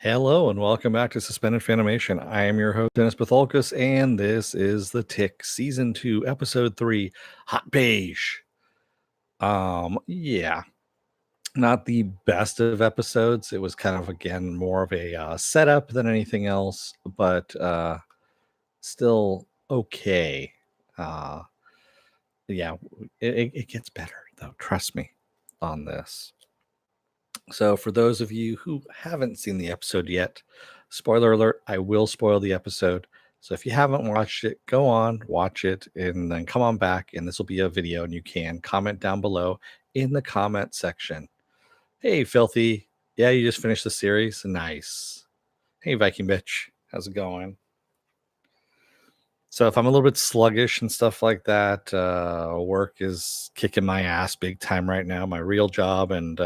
Hello and welcome back to Suspended Fanimation. I am your host, Dennis Patholkus, and this is The Tick, Season 2, Episode 3, Hot Beige. Yeah, not the best of episodes. It was kind of, again, more of a setup than anything else, but still okay. Uh, yeah, it gets better, though. Trust me on this. So, for those of you who haven't seen the episode yet, spoiler alert, I will spoil the episode. So, if you haven't watched it, go on, watch it, and then come on back. And this will be a video, and you can comment down below in the comment section. Hey, Filthy. Yeah, you just finished the series. Nice. Hey, Viking Bitch. How's it going? So, if I'm a little bit sluggish and stuff like that, work is kicking my ass big time right now, my real job. And,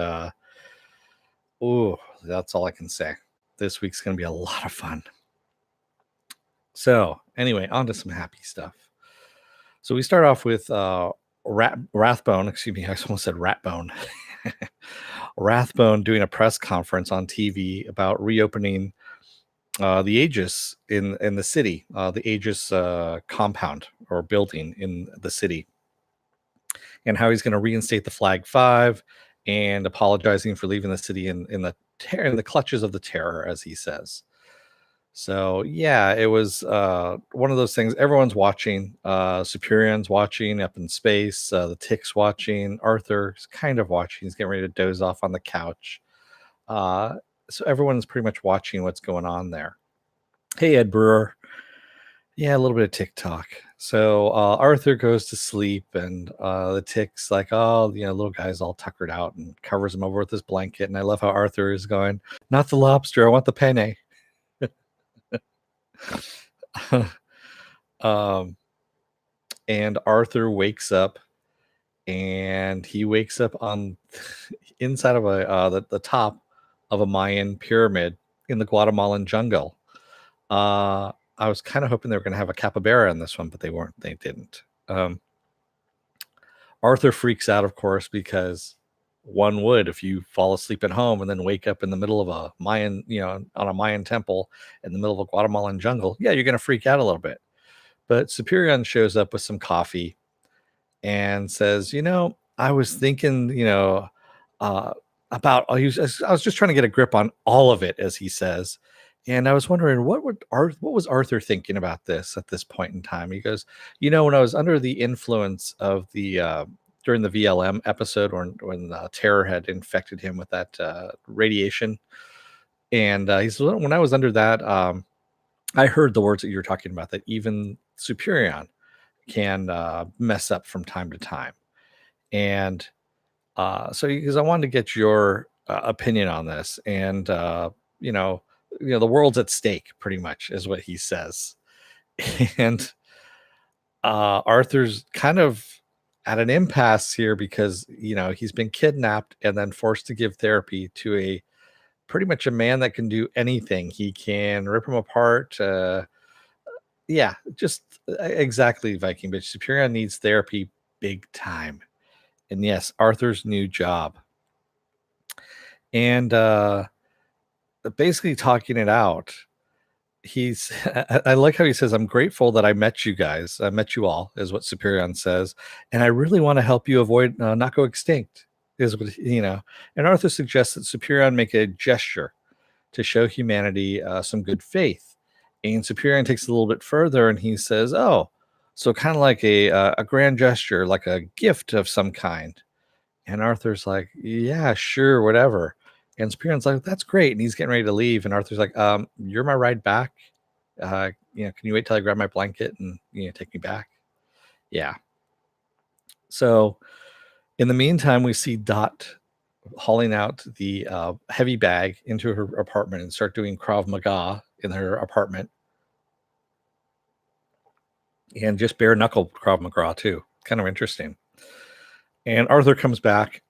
oh, that's all I can say. This week's going to be a lot of fun. So, anyway, on to some happy stuff. So, we start off with Rathbone. Excuse me, I almost said Ratbone. Rathbone doing a press conference on TV about reopening the Aegis in the city, the Aegis compound or building in the city, and how he's going to reinstate the Flag Five and apologizing for leaving the city in the clutches of the terror, as he says. So yeah, it was one of those things. Everyone's watching. Superion's watching up in space. The Tick's watching. Arthur's kind of watching. He's getting ready to doze off on the couch. So everyone's pretty much watching what's going on there. Hey, Ed Brewer. Yeah, a little bit of TikTok. So Arthur goes to sleep, and the Tick's like, oh, little guy's all tuckered out and covers him over with his blanket. And I love how Arthur is going, not the lobster, I want the penne. And Arthur wakes up, and he wakes up on inside of the top of a Mayan pyramid in the Guatemalan jungle. I was kind of hoping they were going to have a capybara in this one, but they weren't. They didn't. Arthur freaks out, of course, because one would if you fall asleep at home and then wake up in the middle of a Mayan, on a Mayan temple in the middle of a Guatemalan jungle. Yeah, you're going to freak out a little bit. But Superion shows up with some coffee and says, I was thinking, about, I was just trying to get a grip on all of it, as he says. And I was wondering, what was Arthur thinking about this at this point in time? He goes, when I was under the influence of during the VLM episode when terror had infected him with that radiation. And he said, when I was under that, I heard the words that you were talking about, that even Superion can mess up from time to time. And so because I wanted to get your opinion on this, and the world's at stake, pretty much, is what he says. And Arthur's kind of at an impasse here because he's been kidnapped and then forced to give therapy to a pretty much a man that can do anything. He can rip him apart. Yeah, just exactly, Viking Bitch. Superion needs therapy big time. And yes, Arthur's new job. And basically talking it out. I like how he says, I'm grateful that I met you guys. I met you all, is what Superion says. And I really want to help you avoid not go extinct, is what, And Arthur suggests that Superion make a gesture to show humanity some good faith. And Superion takes it a little bit further, and he says, oh, so kind of like a grand gesture, like a gift of some kind. And Arthur's like, yeah, sure, whatever. And Superion's like, that's great. And he's getting ready to leave. And Arthur's like, you're my ride back. Can you wait till I grab my blanket and, take me back? Yeah. So in the meantime, we see Dot hauling out the heavy bag into her apartment and start doing Krav Maga in her apartment. And just bare knuckle Krav Maga too. Kind of interesting. And Arthur comes back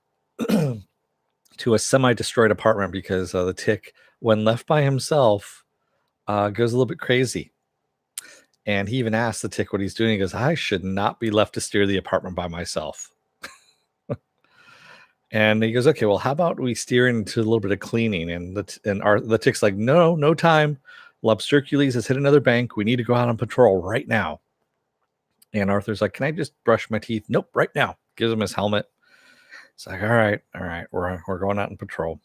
to a semi-destroyed apartment because the Tick, when left by himself, goes a little bit crazy. And he even asks the Tick what he's doing. He goes, I should not be left to steer the apartment by myself. And he goes, okay, well, how about we steer into a little bit of cleaning? And the tick's like, no, no time. Lobstercules has hit another bank. We need to go out on patrol right now. And Arthur's like, can I just brush my teeth? Nope, right now. Gives him his helmet. It's like, all right, we're going out on patrol.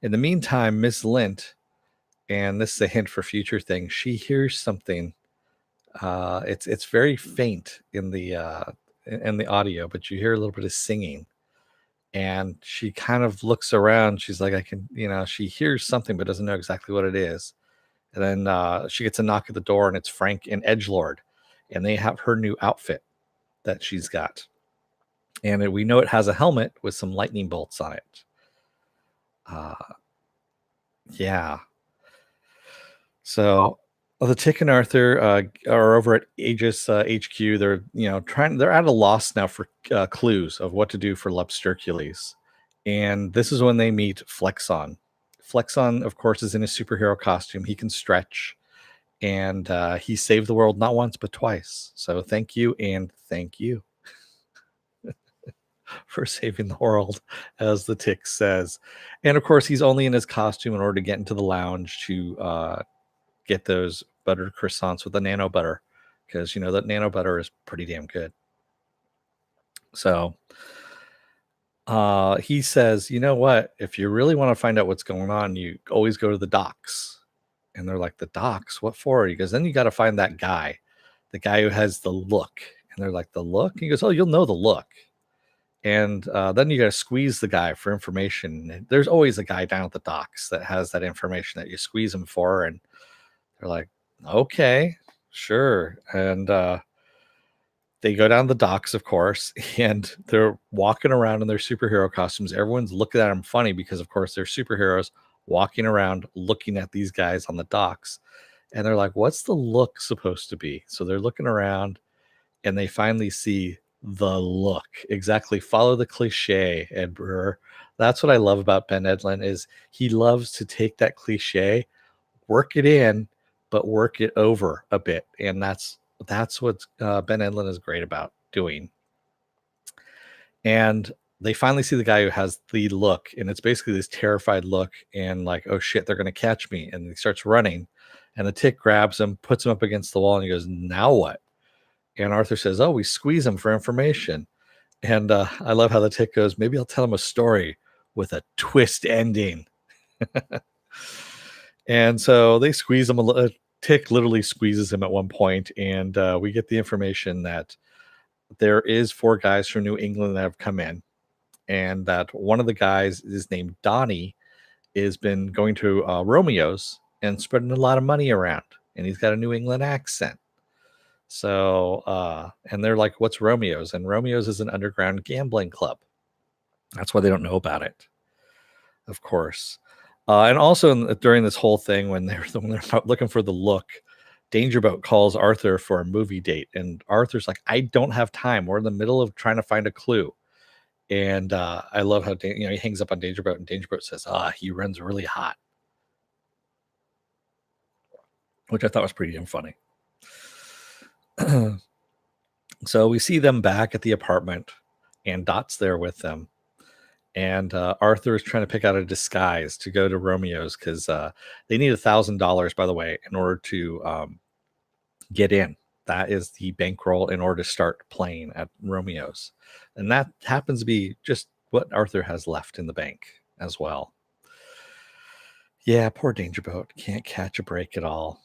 In the meantime, Miss Lint, and this is a hint for future things, she hears something. It's very faint in the audio, but you hear a little bit of singing. And she kind of looks around. She's like, I can, she hears something, but doesn't know exactly what it is. And then she gets a knock at the door, and it's Frank and Edgelord, and they have her new outfit that she's got. And we know it has a helmet with some lightning bolts on it. Yeah. So the Tick and Arthur are over at Aegis HQ. They're they're at a loss now for clues of what to do for Lobstercules, and this is when they meet Flexon. Flexon, of course, is in a superhero costume. He can stretch, and he saved the world not once but twice. So thank you and thank you for saving the world, as the Tick says. And of course, he's only in his costume in order to get into the lounge to get those buttered croissants with the nano butter, because that nano butter is pretty damn good. So he says, you know what? If you really want to find out what's going on, you always go to the docks. And they're like, the docks? What for? He goes, then you got to find that guy, the guy who has the look. And they're like, the look? He goes, oh, you'll know the look. And then you got to squeeze the guy for information. There's always a guy down at the docks that has that information that you squeeze him for. And they're like, okay, sure. And they go down the docks, of course, and they're walking around in their superhero costumes. Everyone's looking at them funny because, of course, they're superheroes walking around looking at these guys on the docks. And they're like, what's the look supposed to be? So they're looking around, and they finally see the look. Exactly. Follow the cliche, Ed Brewer. That's what I love about Ben Edlund, is he loves to take that cliche, work it in, but work it over a bit. And that's what Ben Edlund is great about doing. And they finally see the guy who has the look, and it's basically this terrified look, and like, oh shit, they're going to catch me. And he starts running, and the Tick grabs him, puts him up against the wall, and he goes, now what? And Arthur says, oh, we squeeze him for information. And I love how the Tick goes, maybe I'll tell him a story with a twist ending. And so they squeeze him a Tick literally squeezes him at one point, and we get the information that there is 4 guys from New England that have come in, and that one of the guys is named Donnie, has been going to Romeo's and spreading a lot of money around, and he's got a New England accent. So and they're like, what's Romeo's? And Romeo's is an underground gambling club. That's why they don't know about it, of course. And also during this whole thing, when they're looking for the look, Dangerboat calls Arthur for a movie date, and Arthur's like, I don't have time. We're in the middle of trying to find a clue. And I love how he hangs up on Dangerboat, and Dangerboat says, he runs really hot, which I thought was pretty damn funny. So we see them back at the apartment, and Dot's there with them. And Arthur is trying to pick out a disguise to go to Romeo's, because they need $1,000, by the way, in order to get in. That is the bankroll in order to start playing at Romeo's. And that happens to be just what Arthur has left in the bank as well. Yeah, poor Dangerboat. Can't catch a break at all.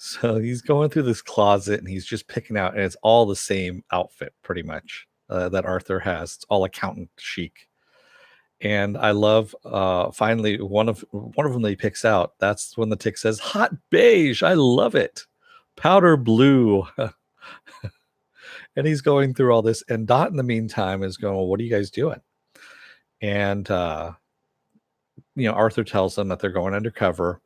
So he's going through this closet, and he's just picking out, and it's all the same outfit pretty much that Arthur has. It's all accountant chic. And I love finally one of them that he picks out. That's when the Tick says, hot beige. I love it. Powder blue. And he's going through all this, and Dot in the meantime is going, well, what are you guys doing? And Arthur tells them that they're going undercover,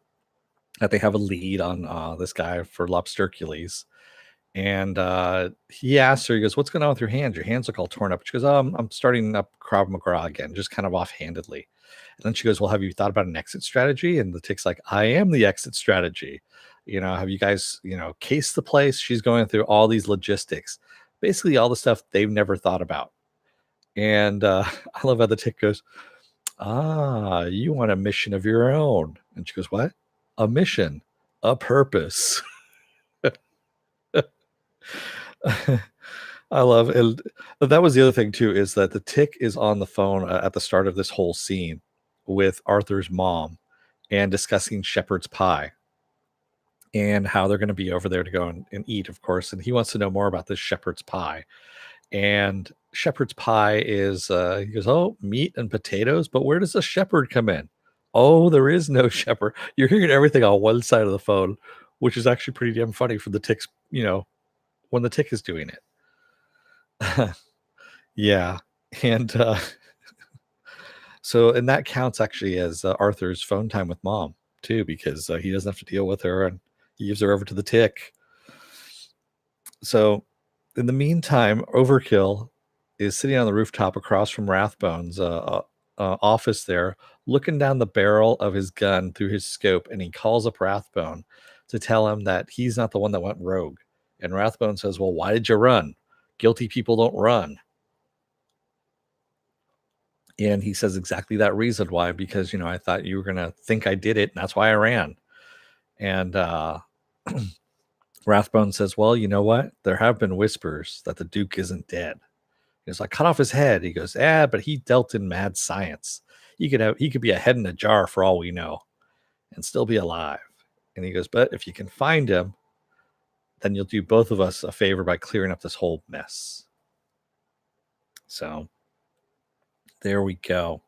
that they have a lead on this guy for Lobstercules. And he asks her, he goes, what's going on with your hands? Your hands look all torn up. She goes, I'm starting up Krav Maga again, just kind of offhandedly. And then she goes, well, have you thought about an exit strategy? And the Tick's like, I am the exit strategy. Have you guys, cased the place? She's going through all these logistics, basically all the stuff they've never thought about. And I love how the Tick goes, "Ah, you want a mission of your own." And she goes, "What?" "A mission, a purpose." I love it. That was the other thing too, is that the Tick is on the phone at the start of this whole scene with Arthur's mom and discussing shepherd's pie and how they're going to be over there to go and eat, of course. And he wants to know more about this shepherd's pie. And shepherd's pie is, he goes, "Oh, meat and potatoes, but where does the shepherd come in?" "Oh, there is no shepherd." You're hearing everything on one side of the phone, which is actually pretty damn funny for the Tick's, when the Tick is doing it. Yeah. And and that counts actually as Arthur's phone time with mom too, because he doesn't have to deal with her and he gives her over to the Tick. So in the meantime, Overkill is sitting on the rooftop across from Rathbone's office there, looking down the barrel of his gun through his scope, and he calls up Rathbone to tell him that he's not the one that went rogue. And Rathbone says, "Well, why did you run? Guilty people don't run." And he says exactly that reason why, because I thought you were gonna think I did it, and that's why I ran. And Rathbone says, "Well, you know what? There have been whispers that the Duke isn't dead." He goes, "I cut off his head." He goes, "Yeah, but he dealt in mad science. He could be a head in a jar for all we know, and still be alive." And he goes, "But if you can find him, then you'll do both of us a favor by clearing up this whole mess." So there we go.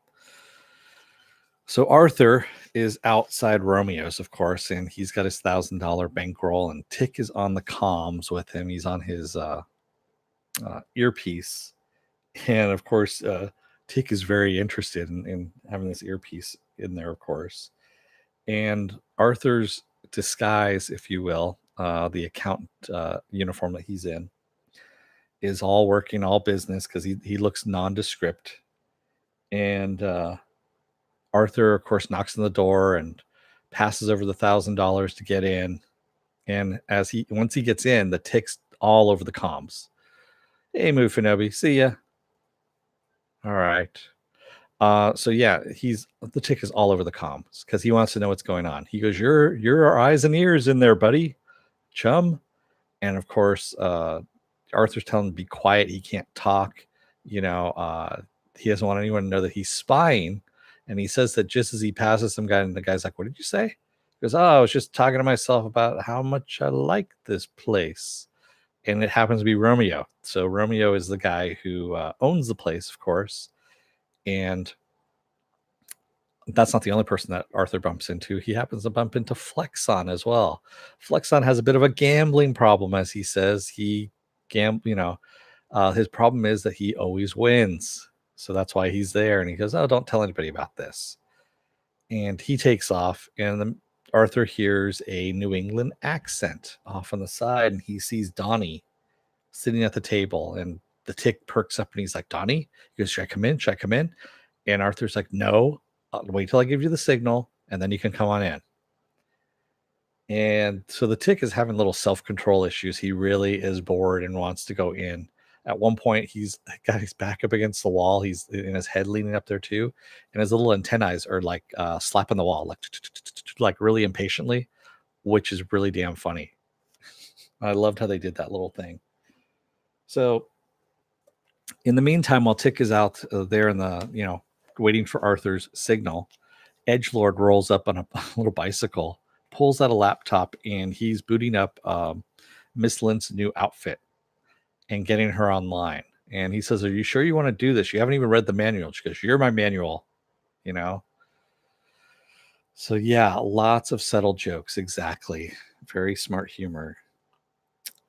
So Arthur is outside Romeo's, of course, and he's got his $1,000 bankroll, and Tick is on the comms with him. He's on his earpiece, and of course, Tick is very interested in having this earpiece in there, of course. And Arthur's disguise, if you will, the accountant uniform that he's in, is all working, all business, because he looks nondescript. And Arthur, of course, knocks on the door and passes over the $1,000 to get in. And once he gets in, the Tick's all over the comms. "Hey, Mufinobi, see ya." All right. So yeah, the Tick is all over the comms because he wants to know what's going on. He goes, "You're our eyes and ears in there, buddy, chum." And of course, Arthur's telling him to be quiet. He can't talk. He doesn't want anyone to know that he's spying. And he says that just as he passes some guy, and the guy's like, "What did you say?" He goes, "Oh, I was just talking to myself about how much I like this place." And it happens to be Romeo. So Romeo is the guy who owns the place, of course. And that's not the only person that Arthur bumps into. He happens to bump into Flexon as well. Flexon has a bit of a gambling problem, as he says. His problem is that he always wins. So that's why he's there. And he goes, "Oh, don't tell anybody about this." And he takes off, and Arthur hears a New England accent off on the side, and he sees Donnie sitting at the table. And the Tick perks up, and he's like, "Donnie?" He goes, "Should I come in? Should I come in?" And Arthur's like, "No, I'll wait till I give you the signal, and then you can come on in." And so the Tick is having little self-control issues. He really is bored and wants to go in. At one point, he's got his back up against the wall. He's in his head leaning up there too, and his little antennae are like slapping the wall, like really impatiently, which is really damn funny. I loved how they did that little thing. So in the meantime, while Tick is out there in the waiting for Arthur's signal, Edgelord rolls up on a little bicycle, pulls out a laptop, and he's booting up Miss Lint's new outfit and getting her online. And he says, "Are you sure you want to do this? You haven't even read the manual." She goes, "You're my manual, you know?" So yeah, lots of subtle jokes. Exactly. Very smart humor.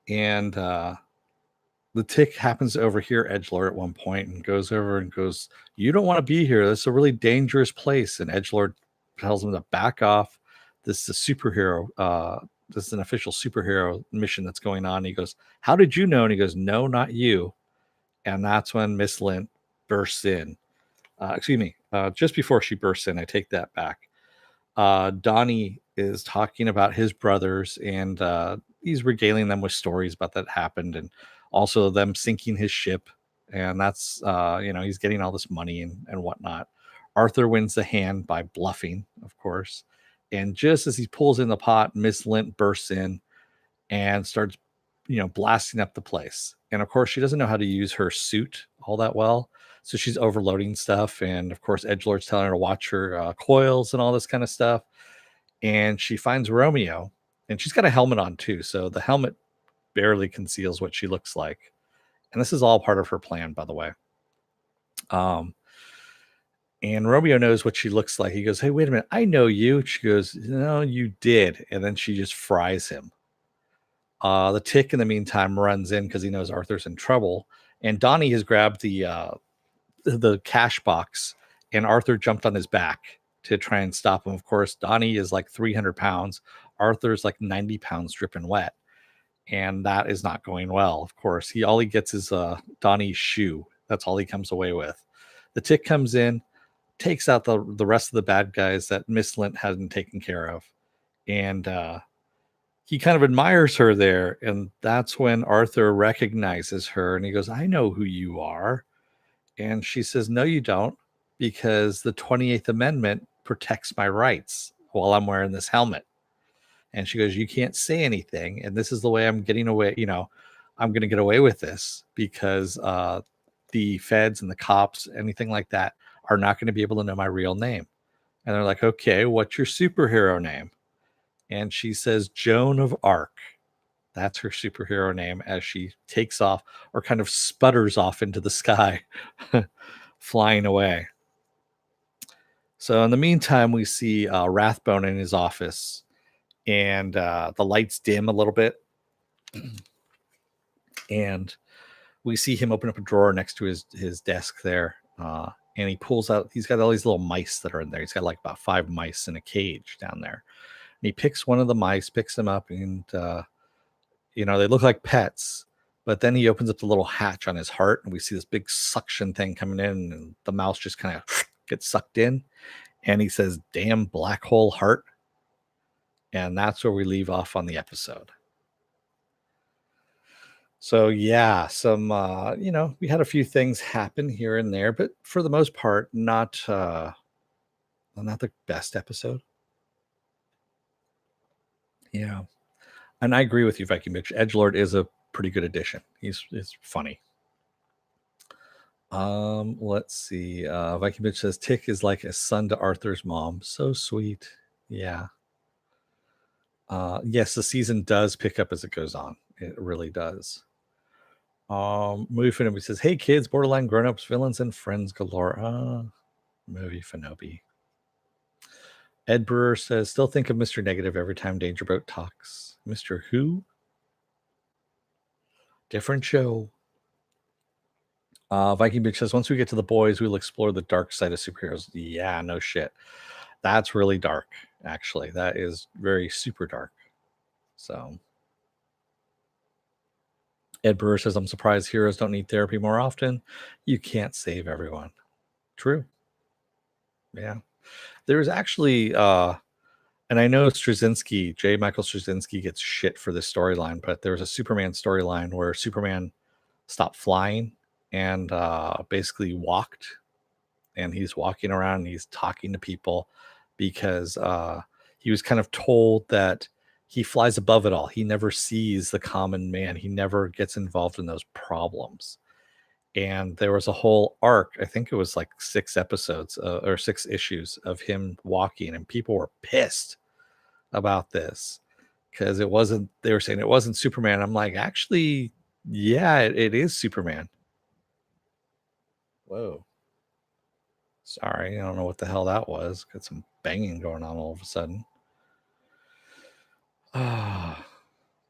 And the Tick happens to overhear Edgelord at one point and goes over and goes, "You don't want to be here. This is a really dangerous place." And Edgelord tells him to back off. This is a superhero. This is an official superhero mission that's going on. He goes, "How did you know?" And he goes, "No, not you." And that's when Miss Lint bursts in. Excuse me. Just before she bursts in, I take that back. Donnie is talking about his brothers, and he's regaling them with stories about that happened, and also them sinking his ship. and that's he's getting all this money and whatnot. Arthur wins the hand by bluffing, of course, and just as he pulls in the pot, Miss Lint bursts in and starts blasting up the place. And of course she doesn't know how to use her suit all that well, so she's overloading stuff. And of course Edgelord's telling her to watch her coils and all this kind of stuff. And she finds Romeo, and she's got a helmet on too, so the helmet barely conceals what she looks like. And this is all part of her plan, by the way. And Romeo knows what she looks like. He goes, "Hey, wait a minute, I know you." She goes, "No, you did." And then she just fries him. The Tick, in the meantime, runs in because he knows Arthur's in trouble, and Donnie has grabbed the cash box, and Arthur jumped on his back to try and stop him. Of course, Donnie is like 300 pounds. Arthur's like 90 pounds dripping wet, and that is not going well. Of course, all he gets is Donnie's shoe. That's all he comes away with. The Tick comes in, takes out the rest of the bad guys that Miss Lint hadn't taken care of, and he kind of admires her there. And that's when Arthur recognizes her, and he goes, "I know who you are." And she says, "No, you don't, because the 28th Amendment protects my rights while I'm wearing this helmet." And she goes, "You can't say anything. And this is the way I'm getting away. I'm going to get away with this because the feds and the cops, anything like that, are not going to be able to know my real name." And they're like, "Okay, what's your superhero name?" And she says, "Joan of Arc." That's her superhero name, as she takes off, or kind of sputters off into the sky, flying away. So in the meantime, we see Rathbone in his office, and the lights dim a little bit. And we see him open up a drawer next to his desk there. And he pulls out, he's got all these little mice that are in there. He's got like about 5 mice in a cage down there. And he picks one of the mice, picks them up, and they look like pets. But then he opens up the little hatch on his heart, and we see this big suction thing coming in, and the mouse just kind of gets sucked in. And he says, "Damn black hole heart." And that's where we leave off on the episode. So yeah, some we had a few things happen here and there, but for the most part, not the best episode. Yeah. And I agree with you, Viking Bitch. Edgelord is a pretty good addition. He's funny. Let's see. Viking Bitch says Tick is like a son to Arthur's mom. So sweet. Yeah. Yes, the season does pick up as it goes on. It really does. Movie Fanobi says, "Hey kids, borderline grown-ups, villains, and friends galore." Movie Fanobi. Ed Brewer says, "Still think of Mr. Negative every time Danger Boat talks." Mr. Who? Different show. Viking Bitch says, "Once we get to the boys, we'll explore the dark side of superheroes." Yeah, no shit. That's really dark, actually. That is very super dark. So Ed Brewer says, "I'm surprised heroes don't need therapy more often. You can't save everyone." True. Yeah. There's actually and I know J. Michael Straczynski gets shit for this storyline, but there was a Superman storyline where Superman stopped flying and basically walked, and he's walking around and he's talking to people because he was kind of told that he flies above it all. He never sees the common man. He never gets involved in those problems. And there was a whole arc, I think it was like 6 episodes or 6 issues of him walking, and people were pissed about this because they were saying it wasn't Superman. I'm like, actually, yeah, it is Superman. Whoa. Sorry, I don't know what the hell that was. Got some banging going on all of a sudden.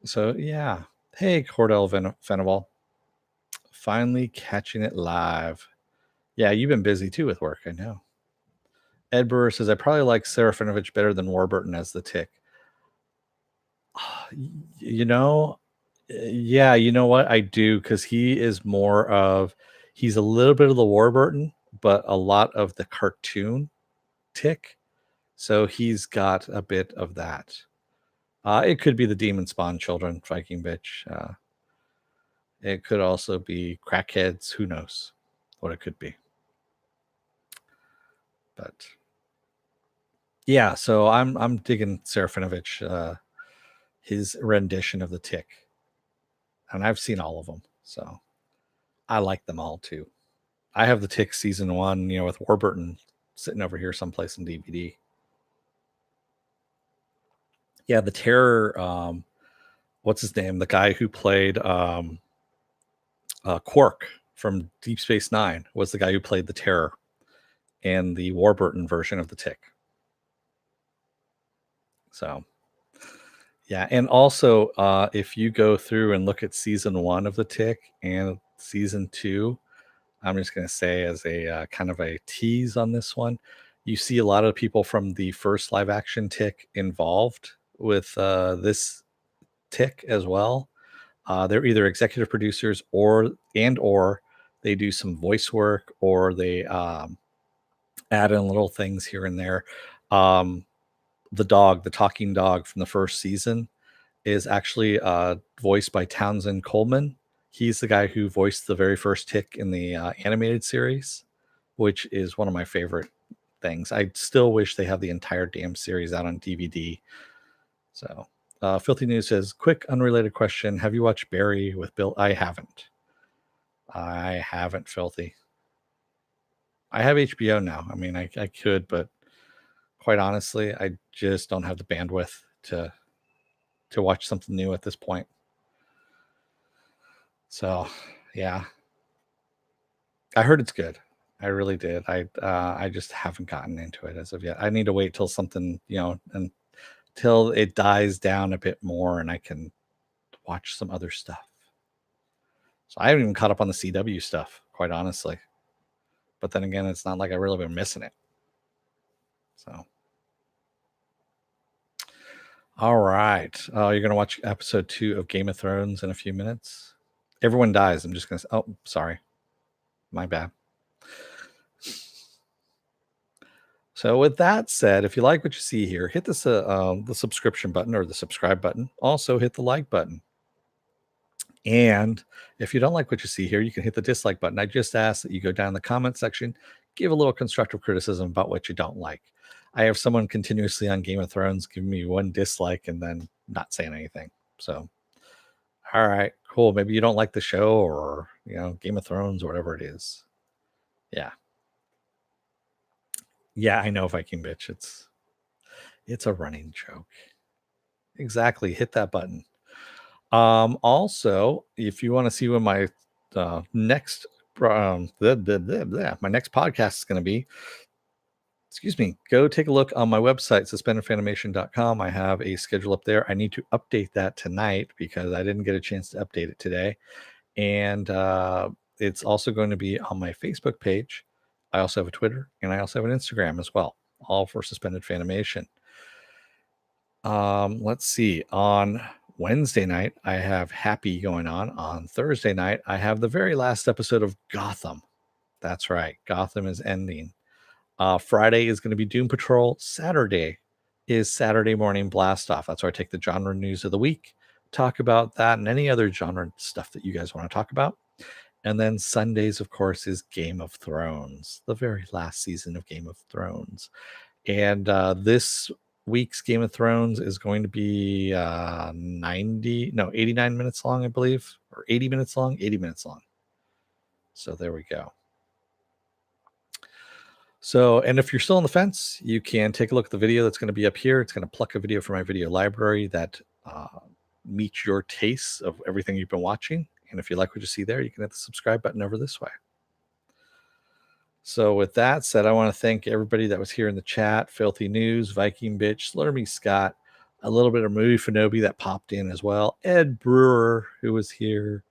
So yeah. Hey, Cordell Fenival. Finally catching it live. Yeah, you've been busy too with work, I know. Ed Brewer says, "I probably like Serafinovich better than Warburton as the Tick." Yeah, you know what? I do, because he's a little bit of the Warburton, but a lot of the cartoon Tick. So he's got a bit of that. It could be the Demon Spawn children, Viking Bitch. It could also be crackheads. Who knows what it could be? But yeah, so I'm digging Serafinovich, his rendition of the Tick, and I've seen all of them, so I like them all too. I have the Tick season 1, with Warburton sitting over here someplace in DVD. Yeah, the Terror. What's his name? The guy who played Quark from Deep Space Nine was the guy who played the Terror in the Warburton version of the Tick. So, yeah, and also if you go through and look at season 1 of the Tick and season 2, I'm just going to say as a kind of a tease on this one, you see a lot of people from the first live action Tick involved with this Tick as well. They're either executive producers or they do some voice work, or they add in little things here and there. The talking dog from the first season is actually voiced by Townsend Coleman. He's the guy who voiced the very first Tick in the animated series, which is one of my favorite things. I still wish they have the entire damn series out on DVD. So, Filthy News says, quick, unrelated question. Have you watched Barry with Bill? I haven't. Filthy. I have HBO now. I mean, I could, but quite honestly, I just don't have the bandwidth to watch something new at this point. So, yeah. I heard it's good. I really did. I just haven't gotten into it as of yet. I need to wait till something, until it dies down a bit more and I can watch some other stuff. So I haven't even caught up on the CW stuff, quite honestly. But then again, it's not like I've really been missing it. So, all right. You're going to watch episode 2 of Game of Thrones in a few minutes. Everyone dies. I'm just going to say, oh, sorry. My bad. So with that said, if you like what you see here, hit this the subscription button or the subscribe button. Also hit the like button. And if you don't like what you see here, you can hit the dislike button. I just ask that you go down in the comment section, give a little constructive criticism about what you don't like. I have someone continuously on Game of Thrones giving me one dislike and then not saying anything. So, all right, cool. Maybe you don't like the show or, Game of Thrones or whatever it is. Yeah. Yeah, I know, Viking bitch. It's a running joke. Exactly. Hit that button. Also, if you want to see when my next my next podcast is going to be, go take a look on my website, suspendedfanimation.com. I have a schedule up there. I need to update that tonight because I didn't get a chance to update it today. And it's also going to be on my Facebook page. I also have a Twitter and I also have an Instagram as well, all for Suspended Fanimation. Let's see. On Wednesday night, I have Happy going on. On Thursday night, I have the very last episode of Gotham. That's right. Gotham is ending. Friday is going to be Doom Patrol. Saturday is Saturday Morning Blast Off. That's where I take the genre news of the week, talk about that and any other genre stuff that you guys want to talk about. And then Sundays, of course, is Game of Thrones, the very last season of Game of Thrones. And this week's Game of Thrones is going to be 89 minutes long, I believe, or 80 minutes long. So there we go. So, and if you're still on the fence, you can take a look at the video that's going to be up here. It's going to pluck a video from my video library that meets your tastes of everything you've been watching. And if you like what you see there, you can hit the subscribe button over this way. So with that said, I want to thank everybody that was here in the chat. Filthy News, Viking Bitch, Slurmy Scott, a little bit of Movie Fanobi that popped in as well. Ed Brewer, who was here.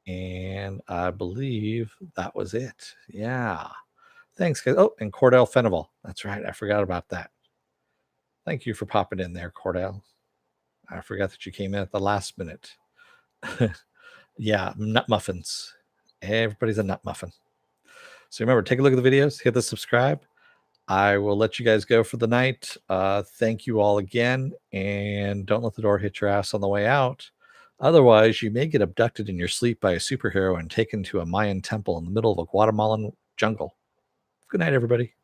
And I believe that was it. Yeah. Thanks, guys. Oh, and Cordell Fenival. That's right. I forgot about that. Thank you for popping in there, Cordell. I forgot that you came in at the last minute. Yeah, nut muffins. Everybody's a nut muffin. So remember, take a look at the videos, hit the subscribe. I will let you guys go for the night. Thank you all again. And don't let the door hit your ass on the way out. Otherwise, you may get abducted in your sleep by a superhero and taken to a Mayan temple in the middle of a Guatemalan jungle. Good night, everybody.